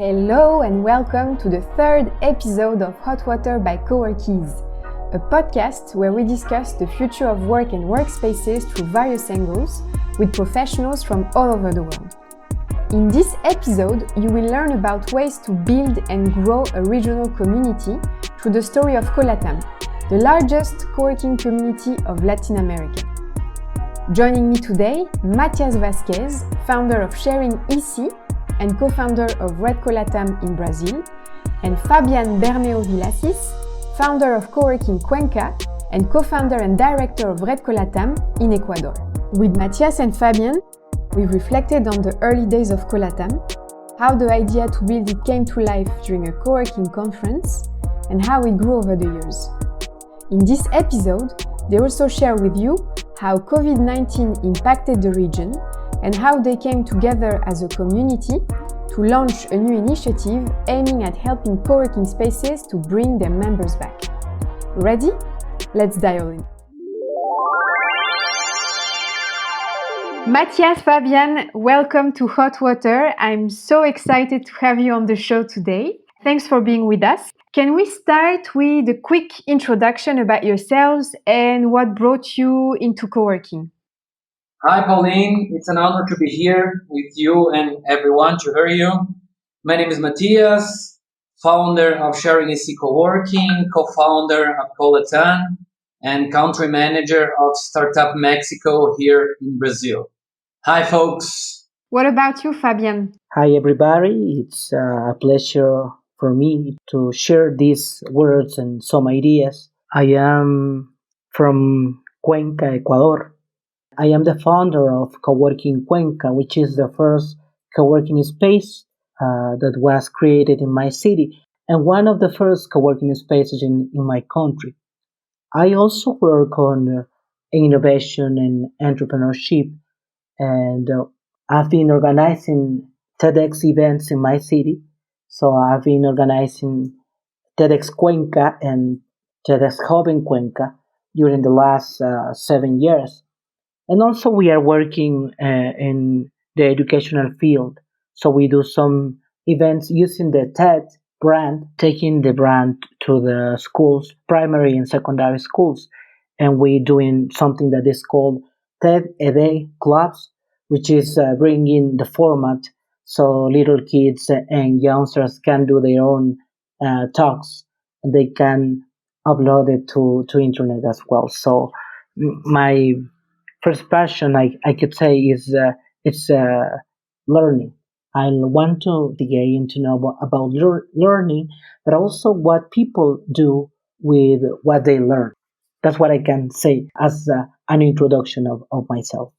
Hello and welcome to the third episode of Hot Water by Coworkies, a podcast where we discuss the future of work and workspaces through various angles with professionals from all over the world. In this episode, you will learn about ways to build and grow a regional community through the story of COLATAM, the largest coworking community of Latin America. Joining me today, Matias Vazquez, founder of Sharing EC and co-founder of REDCOLATAM in Brazil, and Fabian Bermeo Villacis, founder of Coworking Cuenca and co-founder and director of RED COLATAM in Ecuador. With Matias and Fabian, we've reflected on the early days of COLATAM, how the idea to build it came to life during a coworking conference, and how it grew over the years. In this episode, they also share with you how COVID-19 impacted the region and how they came together as a community to launch a new initiative aiming at helping coworking spaces to bring their members back. Ready? Let's dial in. Matias, Fabian, welcome to Hot Water. I'm so excited to have you on the show today. Thanks for being with us. Can we start with a quick introduction about yourselves and what brought you into coworking? Hi, Pauline. It's an honor to be here with you and everyone to hear you. My name is Matias, founder of Sharing EC Coworking, co-founder of COLATAM, and country manager of Startup Mexico here in Brazil. Hi, folks. What about you, Fabian? Hi, everybody. It's a pleasure for me to share these words and some ideas. I am from Cuenca, Ecuador. I am the founder of Coworking Cuenca, which is the first coworking space that was created in my city and one of the first coworking spaces in my country. I also work on innovation and entrepreneurship, and I've been organizing TEDx events in my city. So I've been organizing TEDx Cuenca and TEDx Hub in Cuenca during the last 7 years. And also we are working in the educational field. So we do some events using the TED brand, taking the brand to the schools, primary and secondary schools. And we're doing something that is called TED ED Clubs, which is bringing the format so little kids and youngsters can do their own talks. They can upload it to internet as well. So my first passion, I could say, is it's learning. I want to begin to know about learning, but also what people do with what they learn. That's what I can say as an introduction of myself.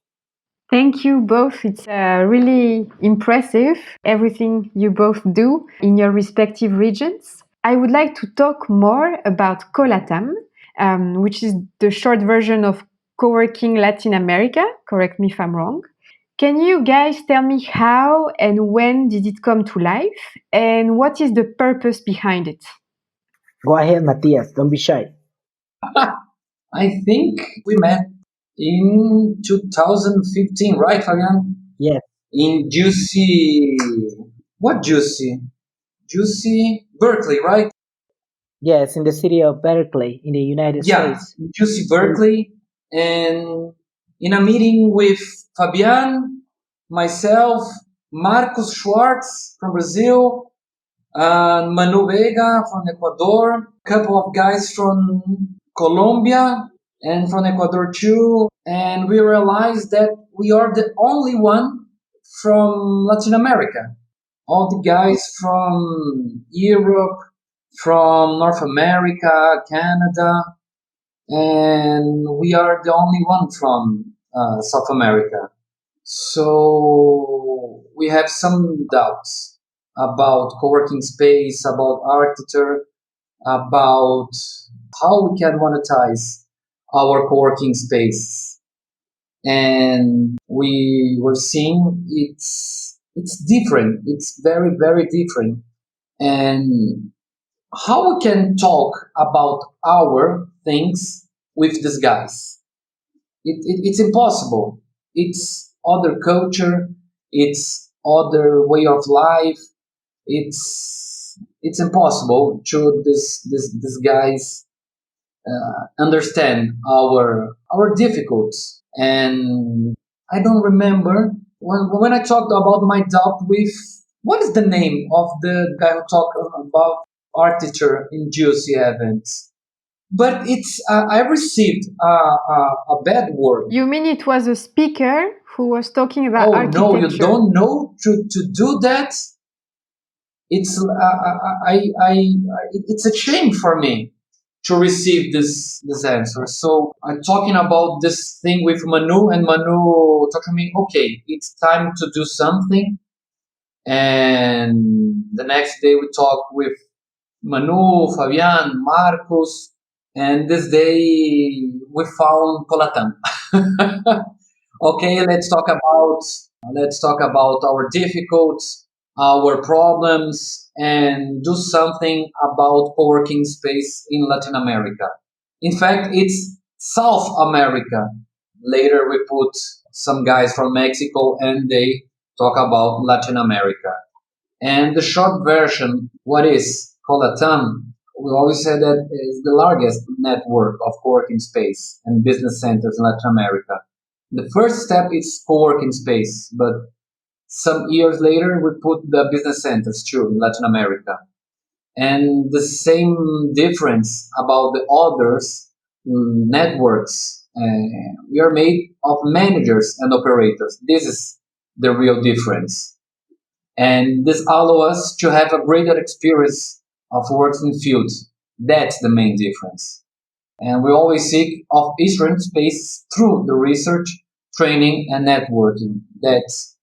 Thank you both. It's really impressive, everything you both do in your respective regions. I would like to talk more about COLATAM, which is the short version of Coworking Latin America. Correct me if I'm wrong. Can you guys tell me how and when did it come to life and what is the purpose behind it? Go ahead, Matias. Don't be shy. I think we met in 2015, right, Fabian? Yes. In Juicy... What Juicy? Juicy Berkeley, right? Yes, in the city of Berkeley, in the United States. Yeah, Juicy Berkeley. And in a meeting with Fabian, myself, Marcos Schwartz from Brazil, and Manu Vega from Ecuador, a couple of guys from Colombia and from Ecuador too. And we realized that we are the only one from Latin America. All the guys from Europe, from North America, Canada, and we are the only one from South America. So we have some doubts about co-working space, about architecture, about how we can monetize our co-working space. And we were seeing it's different. It's very, very different. And how we can talk about our things with these guys? It's impossible. It's other culture. It's other way of life. it's impossible to this guys understand our difficulties. And I don't remember when I talked about my doubt with what is the name of the guy who talked about architecture in GOC events. But it's I received a bad word. You mean it was a speaker who was talking about Oh architecture? no, you don't know to do that. It's it's a shame for me to receive this answer. So I'm talking about this thing with Manu, and Manu talked to me. Okay, it's time to do something. And the next day we talk with Manu, Fabian, Marcos, and this day we found Colatam. Okay, let's talk about our difficulties, our problems, and do something about co-working space in Latin America. In fact, it's South America. Later, we put some guys from Mexico, and they talk about Latin America. And the short version, what is Colatam? We always say that is the largest network of co-working space and business centers in Latin America. The first step is co-working space, but some years later we put the business centers too in Latin America. And the same difference about the others networks, we are made of managers and operators. This is the real difference. And this allows us to have a greater experience of working fields. That's the main difference. And we always seek of Eastern space through the research, training, and networking. That's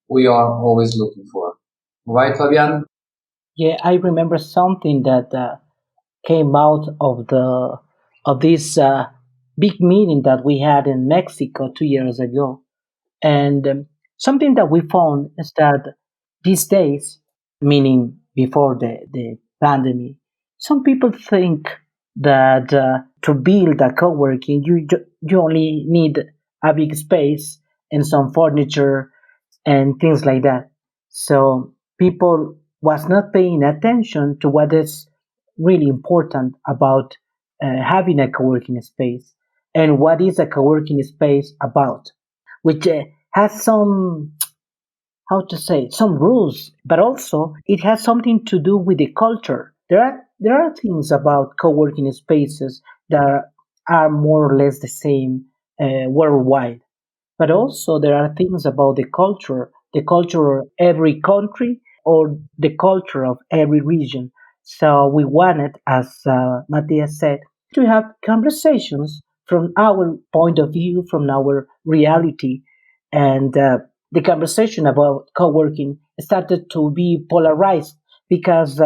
we are always looking for. Right, Fabian? Yeah, I remember something that came out of this big meeting that we had in Mexico 2 years ago, and something that we found is that these days, meaning before the pandemic, some people think that to build a co-working, you only need a big space and some furniture and things like that. So people was not paying attention to what is really important about having a co-working space and what is a co-working space about, which has some, how to say, some rules, but also it has something to do with the culture. There are things about co-working spaces that are more or less the same worldwide, but also there are things about the culture of every country or the culture of every region. So we wanted, as Matias said, to have conversations from our point of view, from our reality, and the conversation about co-working started to be polarized because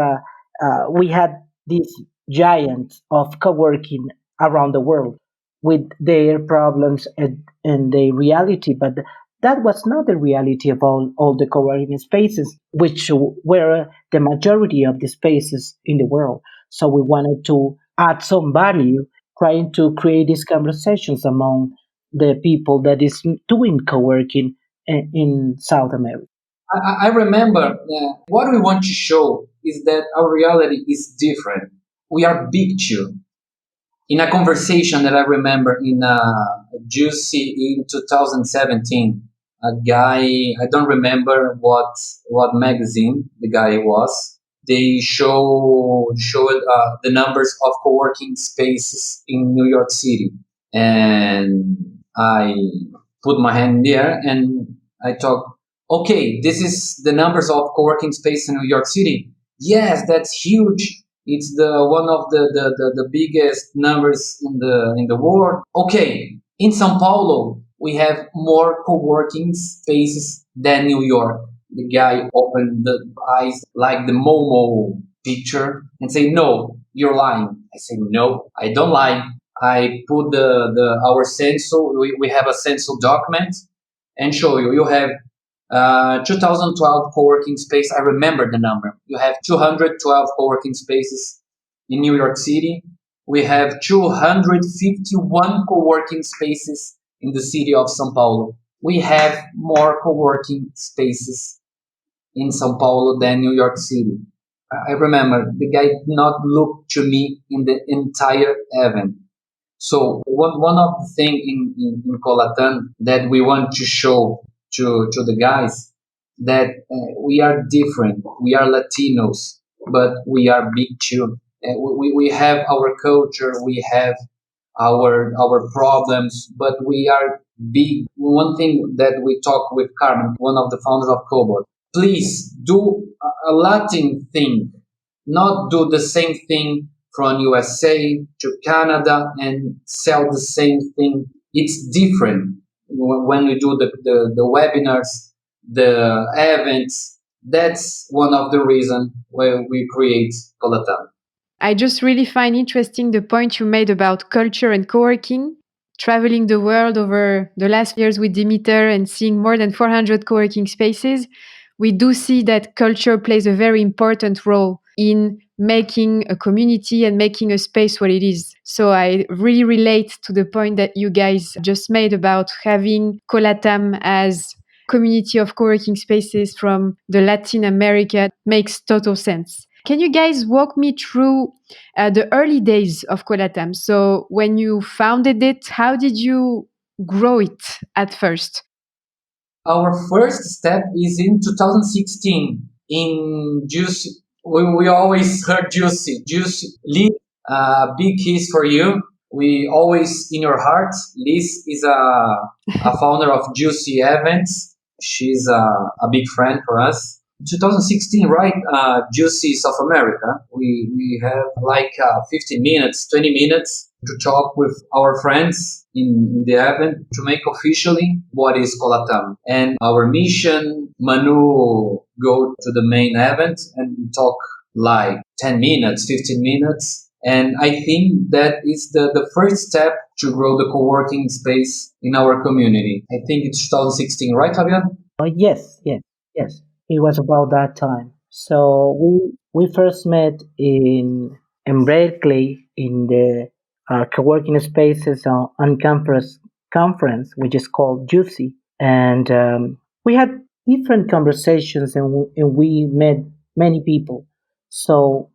we had these giants of co-working around the world with their problems and their reality, but that was not the reality of all the co-working spaces, which were the majority of the spaces in the world. So we wanted to add some value, trying to create these conversations among the people that is doing co-working in South America. I remember what we want to show is that our reality is different. We are big too. In a conversation that I remember in Juicy in 2017, a guy, I don't remember what magazine the guy was. They showed the numbers of co-working spaces in New York City, and I put my hand there and I talk. Okay, this is the numbers of co-working space in New York City. Yes, that's huge. It's the one of the biggest numbers in the world. Okay, in São Paulo we have more co-working spaces than New York. The guy opened the eyes like the Momo picture and say, "No, you're lying." I say, "No, I don't lie." I put the our census. We have a census document and show you. You have 2012 co-working space. I remember the number. You have 212 co-working spaces in New York City. We have 251 co-working spaces in the city of São Paulo. We have more co-working spaces in Sao Paulo than New York City. I remember the guy did not look to me in the entire event. So one of the thing in Colatam that we want to show to the guys that we are different. We are Latinos, but we are big too. We have our culture, we have our problems, but we are big. One thing that we talk with Carmen, one of the founders of Cobot, please do a Latin thing, not do the same thing from USA to Canada and sell the same thing. It's different when we do the webinars, the events. That's one of the reasons why we create Colatam. I just really find interesting the point you made about culture and co-working. Traveling the world over the last years with Dimitar and seeing more than 400 co-working spaces, we do see that culture plays a very important role in making a community and making a space what it is. So I really relate to the point that you guys just made about having Colatam as community of co-working spaces from the Latin America. Makes total sense. Can you guys walk me through the early days of Colatam? So when you founded it, how did you grow it at first? Our first step is in 2016 in Juicy. We always heard Juicy. Juicy, Liz, big kiss for you. We always in your heart. Liz is a founder of Juicy Events. She's a big friend for us. 2016, right? Juicy South America. We have like 15 minutes, 20 minutes to talk with our friends in the event to make officially what is Colatam. And our mission, Manu go to the main event and talk like 10 minutes, 15 minutes. And I think that is the first step to grow the co-working space in our community. I think it's 2016, right, Fabian? Yes, yes, yes. It was about that time. So we first met in Berkeley in the co-working spaces on campus conference, which is called Juicy, and we had different conversations, and we met many people. So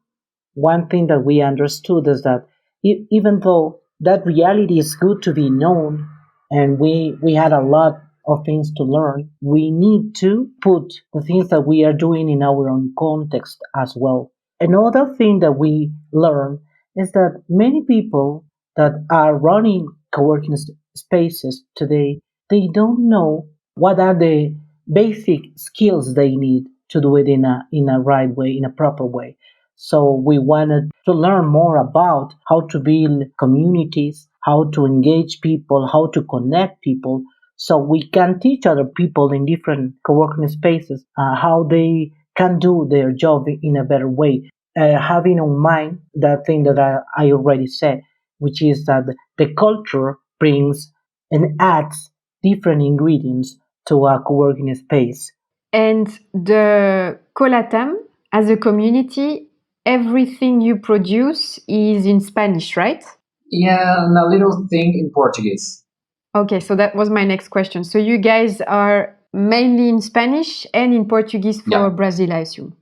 one thing that we understood is that even though that reality is good to be known, and we had a lot of things to learn, we need to put the things that we are doing in our own context as well. Another thing that we learn is that many people that are running co-working spaces today, they don't know what are the basic skills they need to do it in a right way, in a proper way. So we wanted to learn more about how to build communities, how to engage people, how to connect people, so we can teach other people in different co-working spaces how they can do their job in a better way. Having in mind that thing that I already said, which is that the culture brings and adds different ingredients to a co-working space. And the Colatam, as a community, everything you produce is in Spanish, right? Yeah, and a little thing in Portuguese. Okay, so that was my next question. So you guys are mainly in Spanish and in Portuguese for Yeah. Brazil, I assume.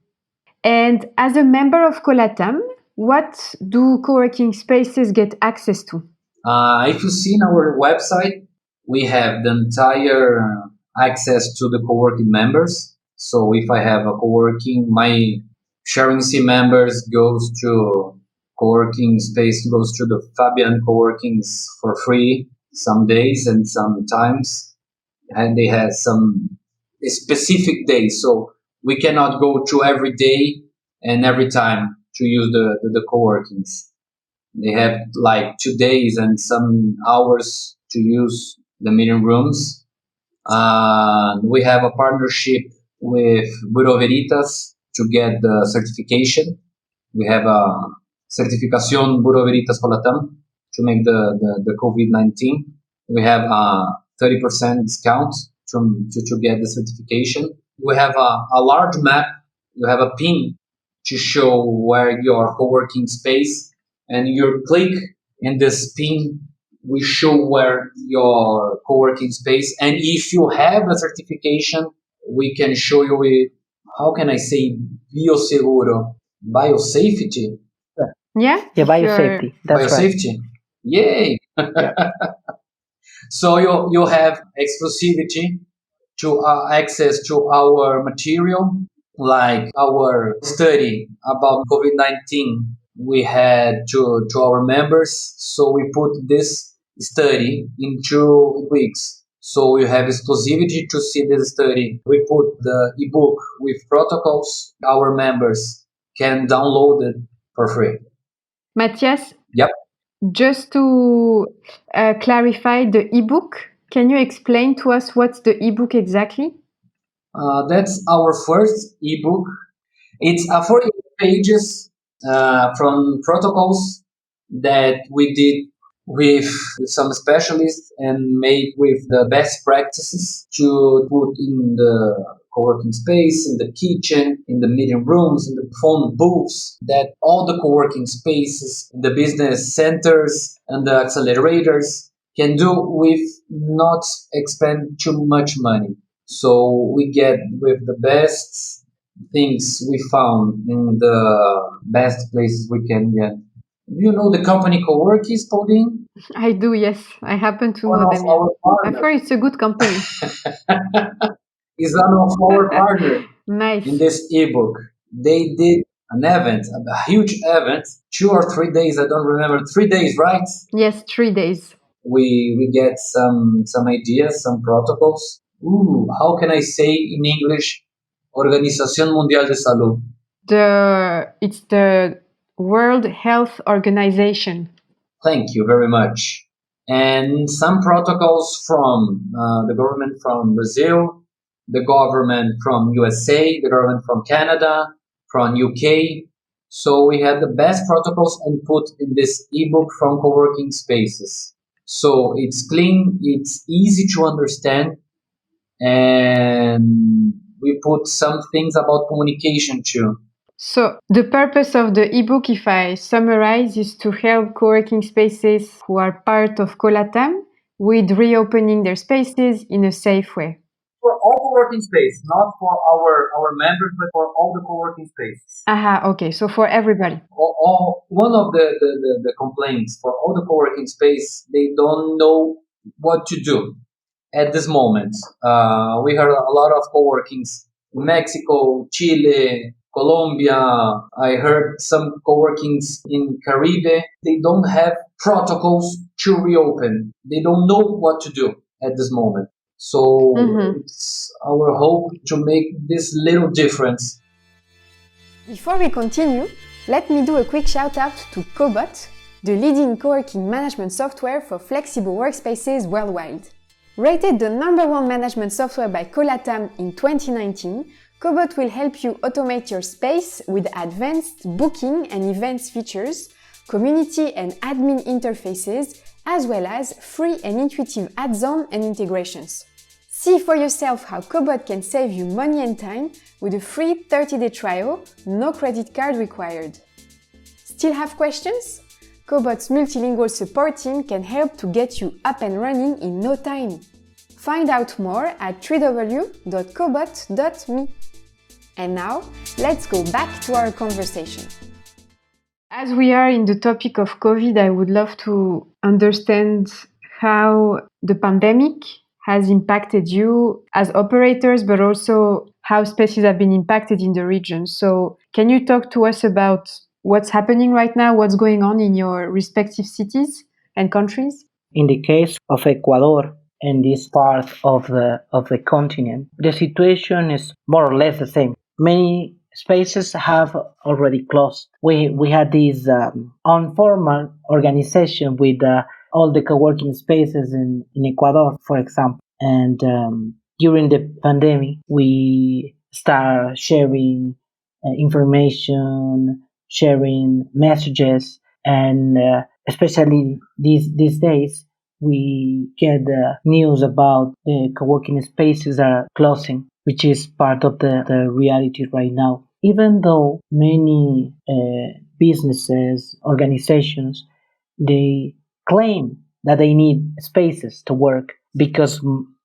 And as a member of Colatam, what do co-working spaces get access to? If you see in our website, we have the entire access to the co-working members. So if I have a co-working, my sharing C members goes to co-working space, goes to the Fabian co-workings for free some days and sometimes, and they have some specific days. So we cannot go to every day and every time to use the co-workings. They have like 2 days and some hours to use the meeting rooms. We have a partnership with Bureau Veritas to get the certification. We have a certificación Bureau Veritas Colatam to make the COVID-19. We have a 30% discount to get the certification. We have a large map. You have a pin to show where your co-working space, and you click in this pin, we show where your co-working space. And if you have a certification, we can show you it how can I say bioseguro? Biosafety? Yeah, Yeah, if you're biosafety. That's right. Biosafety. Yay! Yeah. So you have exclusivity to access to our material, like our study about COVID-19. We had to our members, so we put this study in 2 weeks. So you have exclusivity to see this study. We put the ebook with protocols. Our members can download it for free. Matthias. Yep. Just to clarify the ebook, can you explain to us what's the ebook exactly? That's our first ebook. It's 48 pages from protocols that we did with some specialists and made with the best practices to put in the co-working space, in the kitchen, in the meeting rooms, in the phone booths, that all the co-working spaces, in the business centers and the accelerators can do with not expend too much money. So we get with the best things we found in the best places we can get. You know the company Coworkies, Pauline? I do, yes. I happen to One know of them, yeah. our I've partners. heard it's a good company. Is one of our partners in Nice. this ebook. They did an event, a huge event, 2 or 3 days, I don't remember, 3 days, right? Yes, 3 days. We get some ideas, some protocols. How can I say in English? Organización Mundial de Salud. It's the World Health Organization. Thank you very much. And some protocols from the government from Brazil, the government from USA, the government from Canada, from UK. So we had the best protocols and put in this ebook from co-working spaces. So it's clean, it's easy to understand, and we put some things about communication too. So, the purpose of the ebook, if I summarize, is to help co-working spaces who are part of COLATAM with reopening their spaces in a safe way. For all co-working space, not for our members, but for all the co-working spaces. Aha, okay, so for everybody. One of the complaints for all the co-working space, they don't know what to do at this moment. We heard a lot of co-workings in Mexico, Chile, Colombia. I heard some co-workings in Caribe. They don't have protocols to reopen. They don't know what to do at this moment. So it's our hope to make this little difference. Before we continue, let me do a quick shout out to Cobot, the leading co-working management software for flexible workspaces worldwide. Rated the #1 management software by COLATAM in 2019, Cobot will help you automate your space with advanced booking and events features, community and admin interfaces, as well as free and intuitive add-ons and integrations. See for yourself how Cobot can save you money and time with a free 30-day trial, no credit card required. Still have questions? Cobot's multilingual support team can help to get you up and running in no time. Find out more at www.cobot.me. And now, let's go back to our conversation. As we are in the topic of COVID, I would love to understand how the pandemic has impacted you as operators, but also how spaces have been impacted in the region. So can you talk to us about what's happening right now, what's going on in your respective cities and countries? In the case of Ecuador and this part of the continent, the situation is more or less the same. Many spaces have already closed. We had this informal organization with all the co-working spaces in Ecuador, for example. And during the pandemic, we start sharing information, sharing messages, and especially these days, we get news about the co-working spaces are closing, which is part of the reality right now. Even though many businesses, organizations, they claim that they need spaces to work because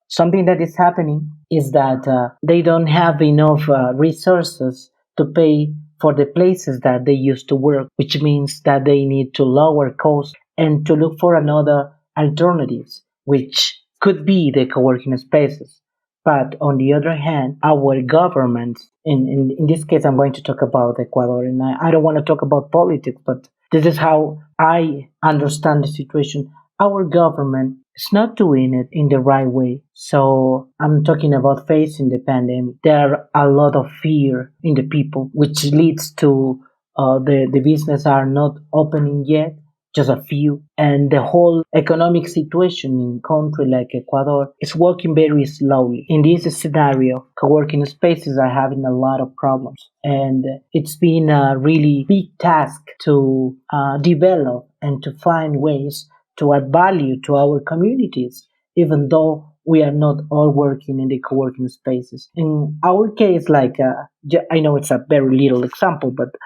Something that is happening is that they don't have enough resources to pay for the places that they used to work, which means that they need to lower costs and to look for another alternatives, which could be the co-working spaces. But on the other hand, our government, in this case, I'm going to talk about Ecuador, and I don't want to talk about politics, but this is how I understand the situation. Our government is not doing it in the right way. So I'm talking about facing the pandemic. There are a lot of fear in the people, which leads to the business are not opening yet, just a few, and the whole economic situation in country like Ecuador is working very slowly. In this scenario, co-working spaces are having a lot of problems, and it's been a really big task to develop and to find ways to add value to our communities, even though we are not all working in the co-working spaces. In our case, I know it's a very little example, but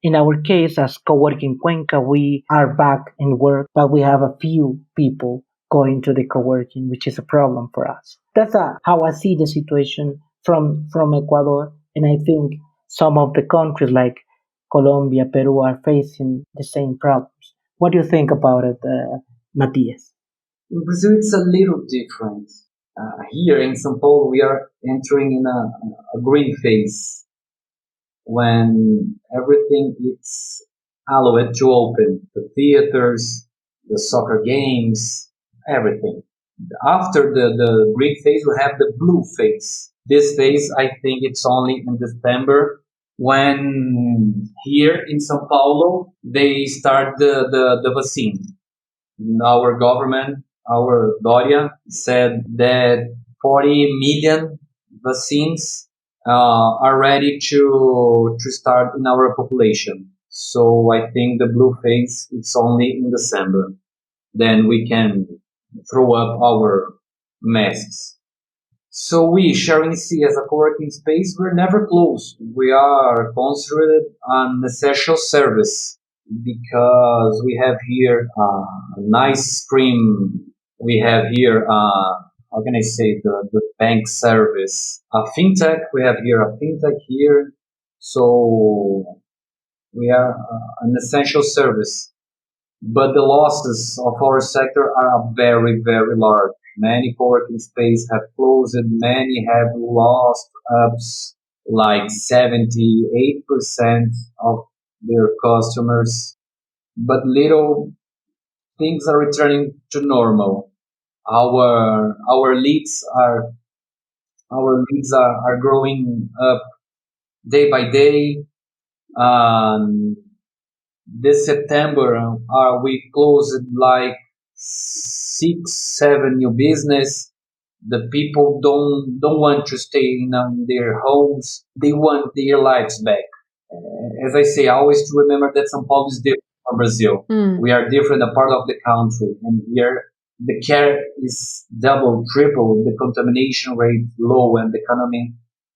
in our case, as Coworking Cuenca, we are back in work, but we have a few people going to the co-working, which is a problem for us. That's how I see the situation from Ecuador, and I think some of the countries like Colombia, Peru are facing the same problems. What do you think about it, Matias? In Brazil, it's a little different. Here in São Paulo, we are entering in a green phase when everything is allowed to open. The theaters, the soccer games, everything. After the green phase, we have the blue phase. This phase, I think it's only in December when here in São Paulo, they start the vaccine. Our government, our Doria, said that 40 million vaccines are ready to start in our population. So I think the blue phase it's only in December. Then we can throw up our masks. So we, Sharing C as a co-working space, we're never closed. We are considered an essential service because we have here a nice stream. We have here, how can I say, the bank service. A fintech, we have here a fintech here. So we are an essential service. But the losses of our sector are very, very large. Many co-working spaces have closed, many have lost ups like 78% of their customers. But little things are returning to normal. Our leads are growing up day by day. This September, we closed like 6, 7 new business. The people don't want to stay in their homes. They want their lives back. As I say, I always to remember that São Paulo is different from Brazil. We are different, a part of the country, and here the care is double, triple. The contamination rate low, and the economy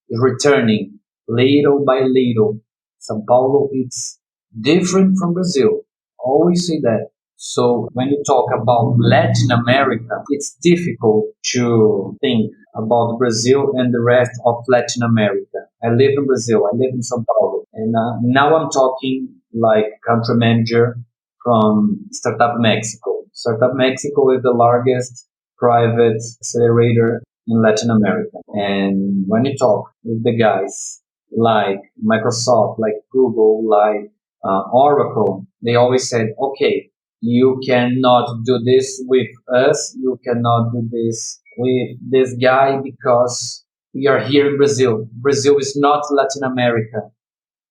is returning little by little. São Paulo, it's different from Brazil. Always say that. So when you talk about Latin America, it's difficult to think about Brazil and the rest of Latin America. I live in Brazil. I live in São Paulo. And now I'm talking like country manager from Startup Mexico. Startup Mexico is the largest private accelerator in Latin America. And when you talk with the guys like Microsoft, like Google, like Oracle, they always said, okay, you cannot do this with us. You cannot do this with this guy because we are here in Brazil. Brazil is not Latin America.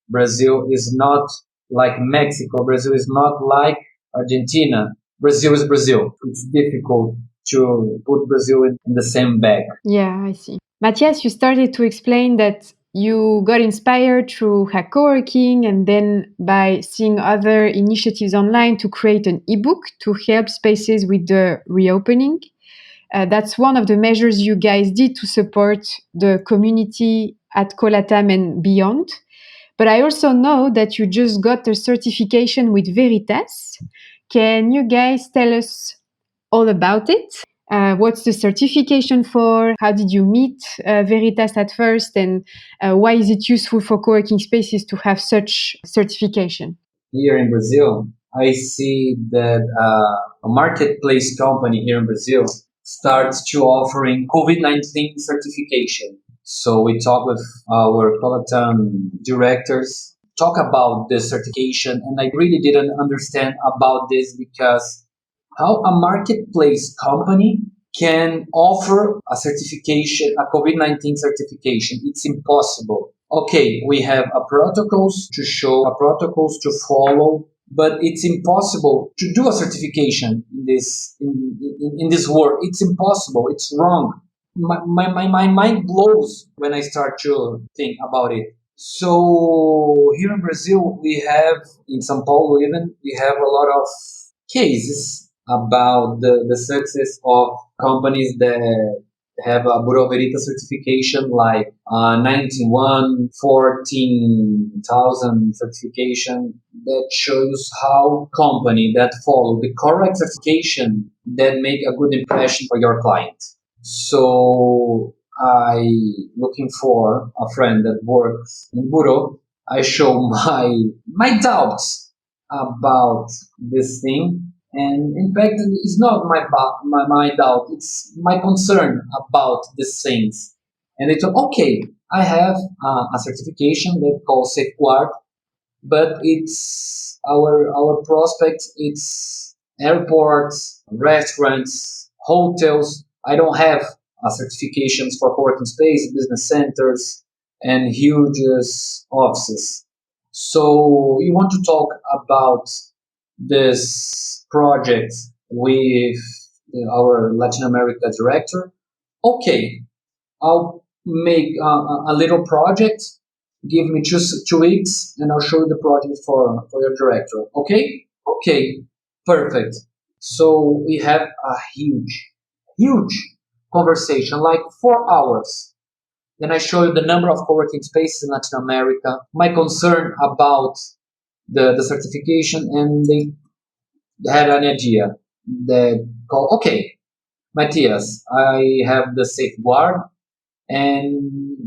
Brazil is not like Mexico. Brazil is not like Argentina. Brazil is Brazil. It's difficult to put Brazil in the same bag. Yeah, I see. Matias, you started to explain that you got inspired through co-working and then by seeing other initiatives online to create an ebook to help spaces with the reopening. That's one of the measures you guys did to support the community at Colatam and beyond. But I also know that you just got a certification with Veritas. Can you guys tell us all about it? What's the certification for? How did you meet Veritas at first? And why is it useful for co-working spaces to have such certification? Here in Brazil, I see that a marketplace company here in Brazil starts to offering COVID-19 certification. So we talk with our Colatam directors, talk about this certification, and I really didn't understand about this because how a marketplace company can offer a certification, a COVID-19 certification. It's impossible. Okay, we have a protocols to show, a protocols to follow, but it's impossible to do a certification in this world. It's impossible. It's wrong. My mind blows when I start to think about it. So here in Brazil, we have, in São Paulo even, we have a lot of cases about the success of companies that have a Bureau Veritas certification like 91, 14,000 certification that shows how company that follow the correct certification that make a good impression for your client. So I looking for a friend that works in Bureau. I show my doubts about this thing. And in fact, it's not my doubt, it's my concern about these things. And they thought, okay, I have a certification that calls Safeguard, but it's our prospects, it's airports, restaurants, hotels. I don't have certifications for co-working space, business centers, and huge offices. So you want to talk about this project with our Latin America director. Okay, I'll make a little project. Give me 2 weeks, and I'll show you the project for your director. Okay? Okay, perfect. So we have a huge conversation, like 4 hours. Then I show you the number of co-working spaces in Latin America, my concern about the certification, and they had an idea that called, okay, Matias, I have the safeguard, and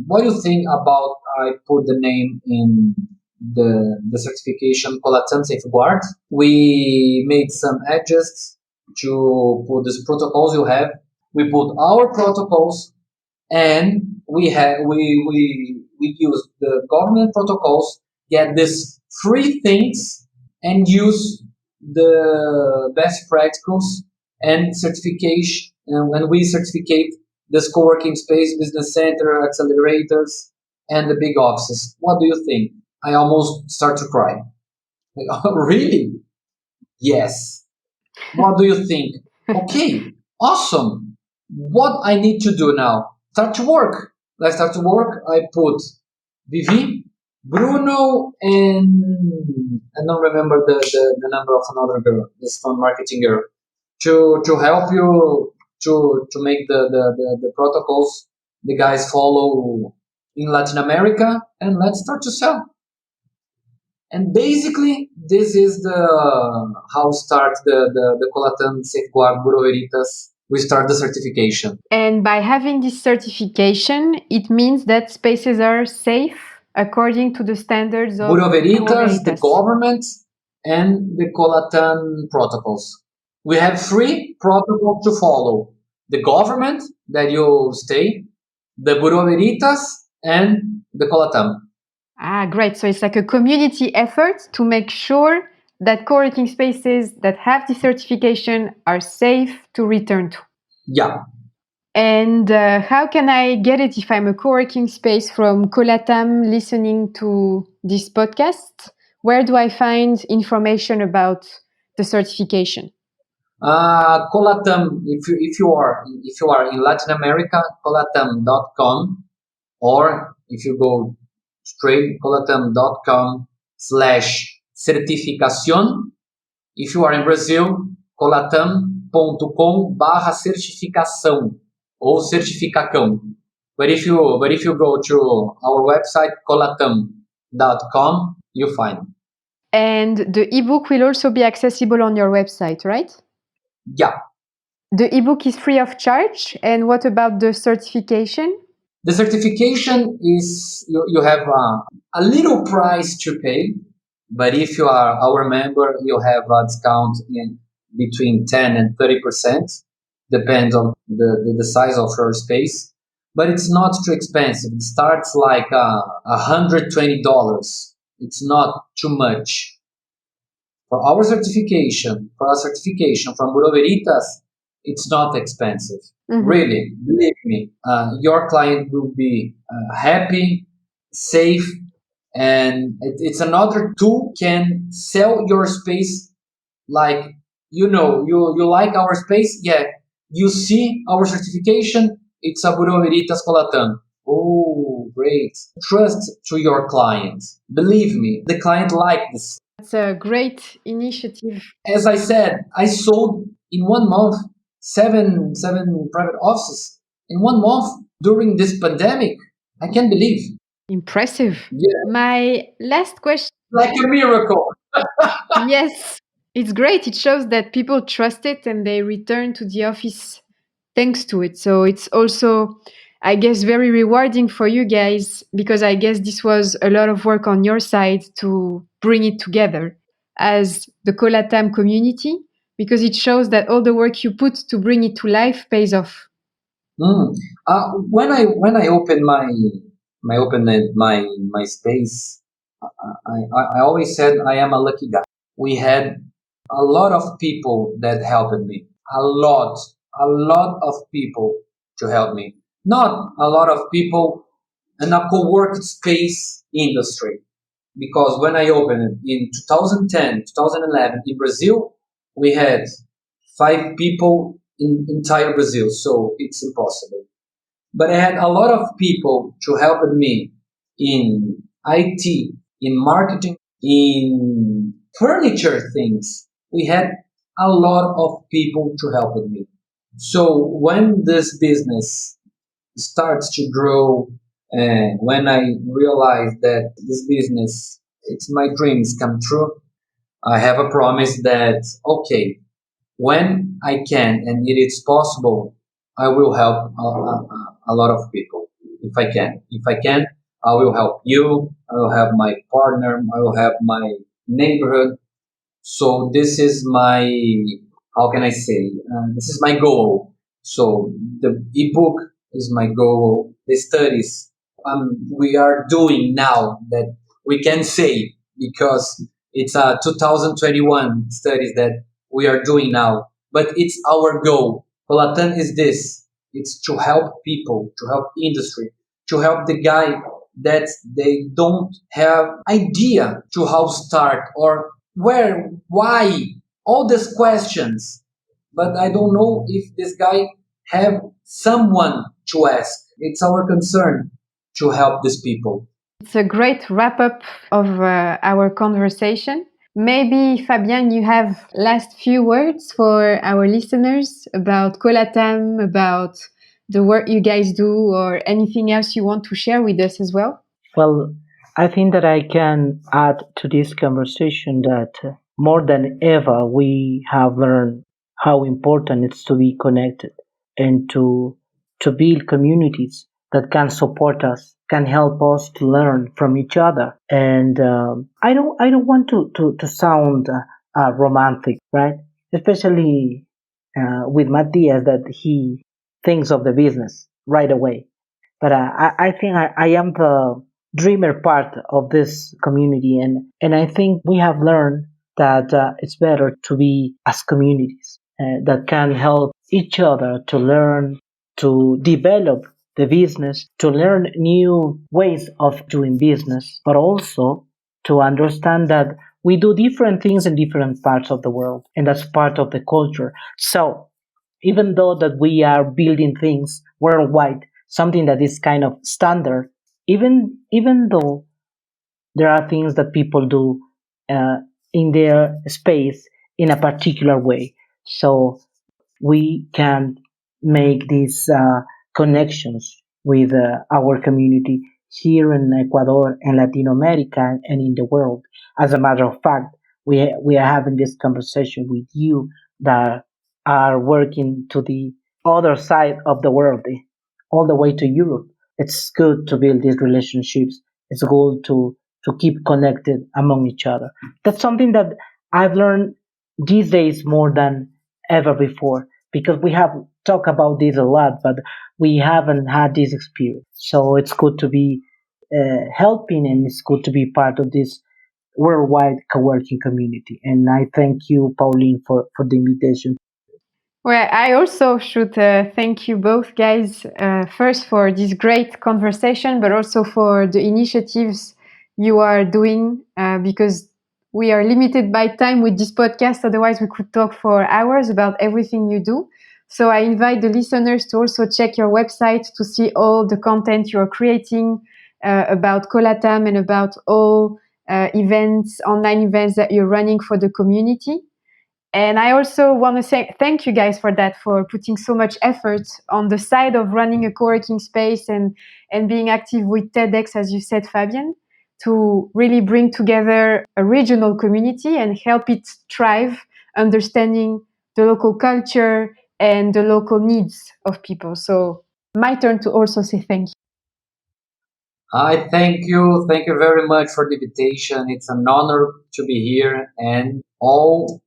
what do you think about I put the name in the certification Colatam safeguard? We made some adjusts to put these protocols you have. We put our protocols, and we use the government protocols, get these 3 things, and use the best practicals and certification. And when we certificate this co-working space, business center, accelerators, and the big offices, what do you think? I almost start to cry. Like, oh, really? Yes. What do you think? Okay, awesome. What I need to do now? Start to work. Let's start to work. I put Vivi, Bruno, and I don't remember the number of another girl, this fund marketing girl, to help you to make the protocols the guys follow in Latin America, and let's start to sell. And basically, this is the how start the Colatam Safeguard Bureau Veritas. We start the certification. And by having this certification, it means that spaces are safe according to the standards of Bureau Veritas, Bureau Veritas. the government, and the Colatam protocols. We have 3 protocols to follow: the government that you stay, the Bureau Veritas, and the Colatam. Ah, great. So it's like a community effort to make sure that co-working spaces that have the certification are safe to return to. Yeah. And how can I get it if I'm a co-working space from Colatam listening to this podcast? Where do I find information about the certification? Colatam, if you are in Latin America, colatam.com, or if you go straight colatam.com/certificación. If you are in Brazil, colatam.com/certificação ou certificacão. But if you go to our website colatam.com, you find. And the ebook will also be accessible on your website, right? Yeah. The ebook is free of charge. And what about the certification? The certification is you have a little price to pay, but if you are our member, you have a discount in between 10 and 30%, depends on the size of your space. But it's not too expensive. It starts like $120. It's not too much. For our certification, from Bureau Veritas, it's not expensive. Really, believe me, your client will be happy, safe, and it's another tool can sell your space like you like our space, yeah. You see our certification, it's a Bureau Veritas Colatam. Oh, great! Trust to your client. Believe me, the client like this. It's a great initiative. As I said, I sold in 1 month seven private offices in 1 month during this pandemic. I can't believe. Impressive. Yeah, My last question. like a miracle. Yes, it's great. It shows that people trust it and they return to the office thanks to it. So it's also, I guess, very rewarding for you guys because I guess this was a lot of work on your side to bring it together as the Colatam community because it shows that all the work you put to bring it to life pays off. When I opened my space, I always said I am a lucky guy. We had a lot of people that helped me. A lot of people to help me. Not a lot of people in a co-work space industry. Because when I opened it in 2010, 2011 in Brazil, we had 5 people in entire Brazil, so it's impossible. But I had a lot of people to help me in IT, in marketing, in furniture things. We had a lot of people to help me. So when this business starts to grow, and when I realize that this business, it's my dreams come true, I have a promise that, okay, when I can and it is possible, I will help a lot of people. If I can, I will help you. I will have my partner. I will have my neighborhood. So this is my, how can I say? This is my goal. So the ebook is my goal. The studies we are doing now that we can say because it's a 2021 studies that we are doing now. But it's our goal. Colatan is this. It's to help people, to help industry, to help the guy that they don't have idea to how start or where, why, all these questions. But I don't know if this guy have someone to ask. It's our concern to help these people. It's a great wrap up of our conversation. Maybe, Fabian, you have last few words for our listeners about Colatam, about the work you guys do, or anything else you want to share with us as well? Well, I think that I can add to this conversation that more than ever we have learned how important it's to be connected and to build communities that can support us, can help us to learn from each other. And I don't want to sound romantic, right? Especially with Matias that he thinks of the business right away. But I think I am the dreamer part of this community, and I think we have learned that it's better to be as communities that can help each other to learn, to develop the business, to learn new ways of doing business, but also to understand that we do different things in different parts of the world, and that's part of the culture. So even though that we are building things worldwide, something that is kind of standard, even though there are things that people do in their space in a particular way, so we can make these connections with our community here in Ecuador and Latin America and in the world. As a matter of fact, we are having this conversation with you that are working to the other side of the world, all the way to Europe. It's good to build these relationships. It's good to keep connected among each other. That's something that I've learned these days more than ever before, because we have talked about this a lot, but we haven't had this experience. So it's good to be helping, and it's good to be part of this worldwide co-working community. And I thank you, Pauline, for the invitation. Well, I also should thank you both guys first for this great conversation, but also for the initiatives you are doing because we are limited by time with this podcast. Otherwise, we could talk for hours about everything you do. So I invite the listeners to also check your website to see all the content you're creating about Colatam and about all events, online events that you're running for the community. And I also want to say thank you guys for that, for putting so much effort on the side of running a co-working space and being active with TEDx, as you said, Fabian, to really bring together a regional community and help it thrive, understanding the local culture and the local needs of people. So my turn to also say thank you. I thank you. Thank you very much for the invitation. It's an honor to be here, and all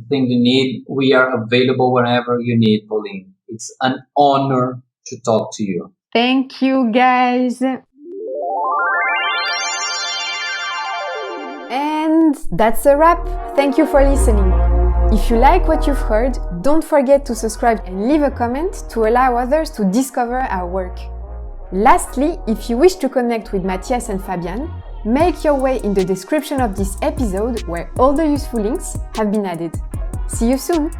thing you need, we are available whenever you need, Pauline. It's an honor to talk to you. Thank you, guys. And that's a wrap. Thank you for listening. If you like what you've heard, don't forget to subscribe and leave a comment to allow others to discover our work. Lastly, if you wish to connect with Matias and Fabian, make your way in the description of this episode where all the useful links have been added. See you soon!